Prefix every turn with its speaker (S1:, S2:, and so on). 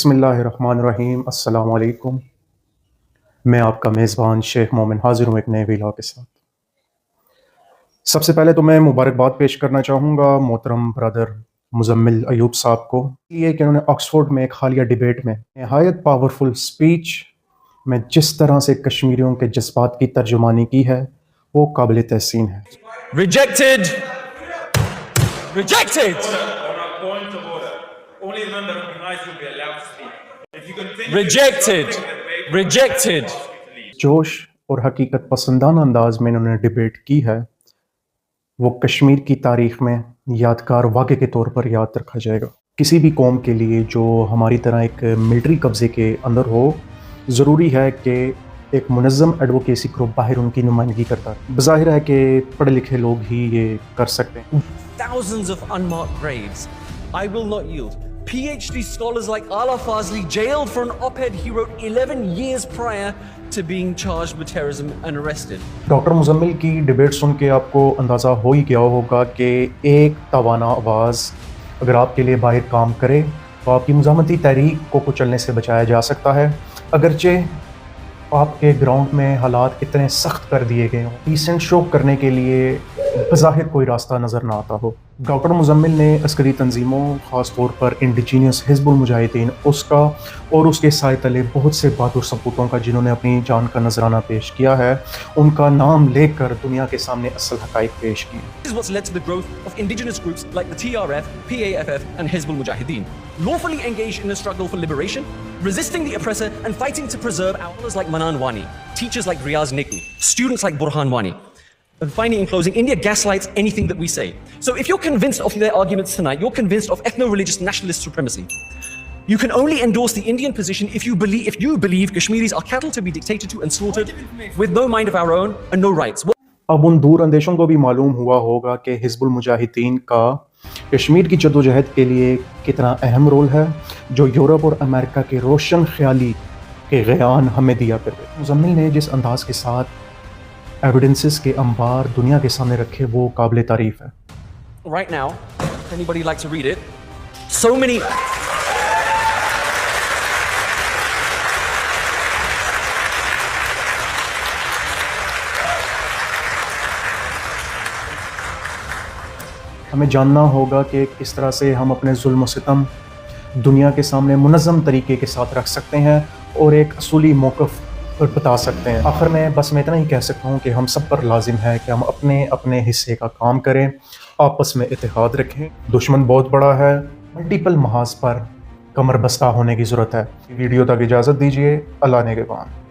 S1: बिस्मिल्लाहिर्रहमानिर्रहीम अस्सलाम वालेकुम। मैं आपका मेज़बान शेख मोमिन हाज़िर हूँ एक नए व्लॉग के साथ। सबसे पहले तो मैं मुबारकबाद पेश करना चाहूँगा मोहतरम ब्रदर मुज़म्मिल अयूब साहब को, ये कि उन्होंने ऑक्सफोर्ड में एक हालिया डिबेट में नहायत पावरफुल स्पीच में जिस तरह से कश्मीरियों के जज्बात की तर्जुमानी की है वो काबिल तहसीन है।
S2: Rejected. Rejected.
S3: Point of order. Only the member recognized will be allowed to speak. If you continue
S2: Rejected. Rejected.
S1: जोश और हकीकत पसंदाना अंदाज में इन्होंने डिबेट की है, वो कश्मीर की तारीख में यादगार वाक़े के तौर पर याद रखा जाएगा। किसी भी कौम के लिए जो हमारी तरह एक मिलिट्री कब्ज़े के अंदर हो, ज़रूरी है कि एक मुनज़्ज़म एडवोकेसी ग्रुप बाहर उनकी नुमाइंदगी करता है। बज़ाहिर है कि पढ़े लिखे लोग ही ये कर सकते हैं।
S2: Thousands of unmarked graves. I will not yield. PhD scholars like Ala Fazli jailed for an op-ed he wrote 11 years prior to being charged with terrorism and arrested.
S1: Doctor Muzammil की डिबेट सुन के आपको अंदाज़ा हो ही गया होगा कि एक तवाना आवाज़ अगर आपके लिए बाहर काम करे तो आपकी मुज़ाहमती तहरीक को कुचलने से बचाया जा सकता है, अगरचे आपके ग्राउंड में हालात इतने सख्त कर दिए गए हों, डिसेंट शो करने के लिए बज़ाहिर कोई रास्ता नज़र ना आता हो। डॉक्टर मुज़म्मिल ने अस्करी तंजीमों, ख़ास तौर पर इंडिजीनियस हिज़्बुल मुजाहिदीन उसका और उसके साए तले बहुत से बहादुर सपूतों का जिन्होंने अपनी जान का नजराना पेश किया है, उनका नाम लेकर दुनिया के सामने असल हक़ाइक़ पेश किए।
S2: This is what's led to the growth of indigenous groups like the TRF, PAFF and Hizbul Mujahideen, lawfully engaged in a struggle for liberation, resisting the oppressor and fighting to preserve scholars like Manan Wani, teachers like Riaz Niku, students like Burhan Wani. And finally, in closing, India gaslights anything that we say. So if you're convinced of their arguments tonight, you're convinced of ethno-religious nationalist supremacy. You can only endorse the Indian position if you believe Kashmiris are cattle to be dictated to and slaughtered with no mind of our own and no rights.
S1: अब उन दूर अंदेशों को भी मालूम हुआ होगा कि हिज़्बुल मुजाहिदीन का कश्मीर की जद्दोजहद के लिए कितना अहम रोल है, जो यूरोप और अमेरिका के रोशन ख्याली के ग़यान हमें दिया करते। मुज़म्मिल ने जिस अंदाज़ के साथ एविडेंसेस के अंबार दुनिया के सामने रखे वो काबिल तारीफ है।
S2: Right now, if anybody like to read it, so many.
S1: हमें जानना होगा कि किस तरह से हम अपने जुल्म सितम दुनिया के सामने मुनज़्ज़म तरीके के साथ रख सकते हैं और एक असूली मौक़िफ़ पर बता सकते हैं। आखिर में बस मैं इतना ही कह सकता हूँ कि हम सब पर लाजिम है कि हम अपने अपने हिस्से का काम करें, आपस में इत्तेहाद रखें। दुश्मन बहुत बड़ा है, मल्टीपल महाज पर कमर बस्ता होने की ज़रूरत है। वीडियो तक इजाज़त दीजिए। अल्लाह ने के पान।